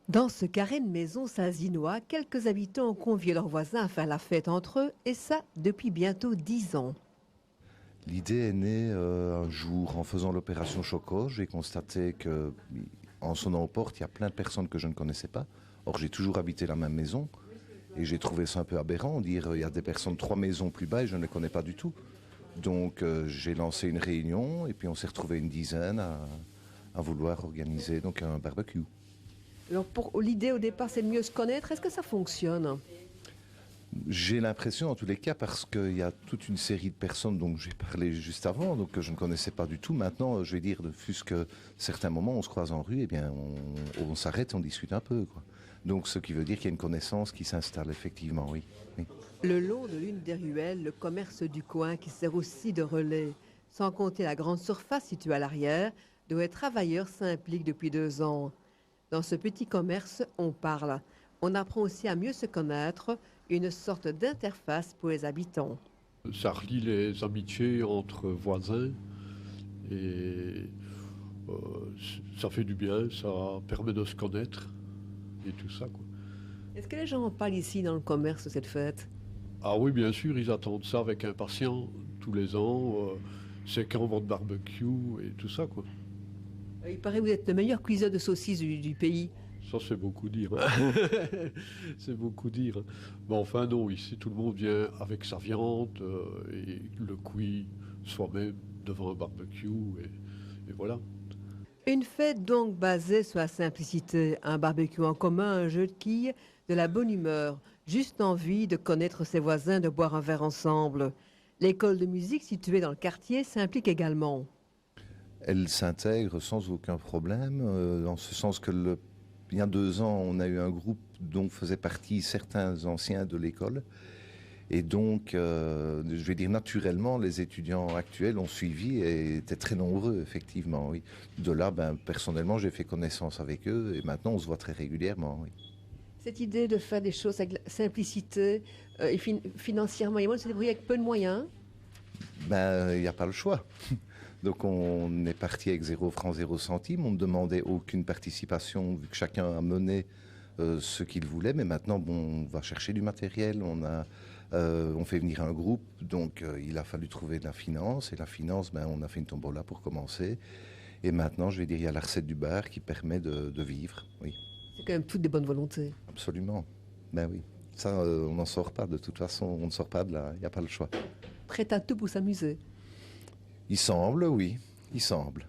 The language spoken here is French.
Dans ce carré de maison sazinois, quelques habitants ont convié leurs voisins à faire la fête entre eux, et ça depuis bientôt 10 ans. L'idée est née un jour en faisant l'opération Choco. J'ai constaté que, en sonnant aux portes, il y a plein de personnes que je ne connaissais pas. Or, j'ai toujours habité la même maison et j'ai trouvé ça un peu aberrant. Dire il y a des personnes 3 maisons plus bas et je ne les connais pas du tout. Donc, j'ai lancé une réunion et puis on s'est retrouvé une dizaine à vouloir organiser donc un barbecue. Alors l'idée au départ, c'est de mieux se connaître. Est-ce que ça fonctionne? J'ai l'impression, en tous les cas, parce qu'il y a toute une série de personnes dont j'ai parlé juste avant, donc que je ne connaissais pas du tout. Maintenant, je vais dire, fût-ce que certains moments, on se croise en rue, eh bien, on s'arrête, on discute un peu, quoi. Donc, ce qui veut dire qu'il y a une connaissance qui s'installe, effectivement, oui. Oui. Le long de l'une des ruelles, le commerce du coin qui sert aussi de relais, sans compter la grande surface située à l'arrière, dont les travailleurs s'impliquent depuis 2 ans. Dans ce petit commerce, on parle. On apprend aussi à mieux se connaître, une sorte d'interface pour les habitants. Ça relie les amitiés entre voisins et euh, ça fait du bien, ça permet de se connaître et tout ça, quoi. Est-ce que les gens en parlent ici dans le commerce de cette fête? Ah oui, bien sûr, ils attendent ça avec impatience tous les ans. C'est quand votre barbecue et tout ça, quoi. Il paraît que vous êtes le meilleur cuiseur de saucisses du pays. Ça, c'est beaucoup dire, hein. C'est beaucoup dire, hein. Mais enfin, non, ici, tout le monde vient avec sa viande et le cuit soi-même devant un barbecue et voilà. Une fête donc basée sur la simplicité, un barbecue en commun, un jeu de quilles, de la bonne humeur, juste envie de connaître ses voisins, de boire un verre ensemble. L'école de musique située dans le quartier s'implique également. Elle s'intègre sans aucun problème, en ce sens que il y a 2 ans, on a eu un groupe dont faisaient partie certains anciens de l'école. Et donc, je vais dire naturellement, les étudiants actuels ont suivi et étaient très nombreux, effectivement, oui. De là, personnellement, j'ai fait connaissance avec eux et maintenant, on se voit très régulièrement, oui. Cette idée de faire des choses avec la simplicité et financièrement, il y a moyen de se débrouiller avec peu de moyens. Il n'y a pas le choix. Donc, on est parti avec 0 francs, 0 centimes. On ne demandait aucune participation, vu que chacun a mené ce qu'il voulait. Mais maintenant, on va chercher du matériel. On fait venir un groupe. Donc, il a fallu trouver de la finance. Et la finance, on a fait une tombola pour commencer. Et maintenant, je vais dire, il y a la recette du bar qui permet de vivre. Oui, C'est quand même toutes des bonnes volontés. absolument. Ben oui. Ça, on n'en sort pas. De toute façon, on ne sort pas de là. Il n'y a pas le choix. Prêt à tout pour s'amuser. Il semble, oui. Il semble.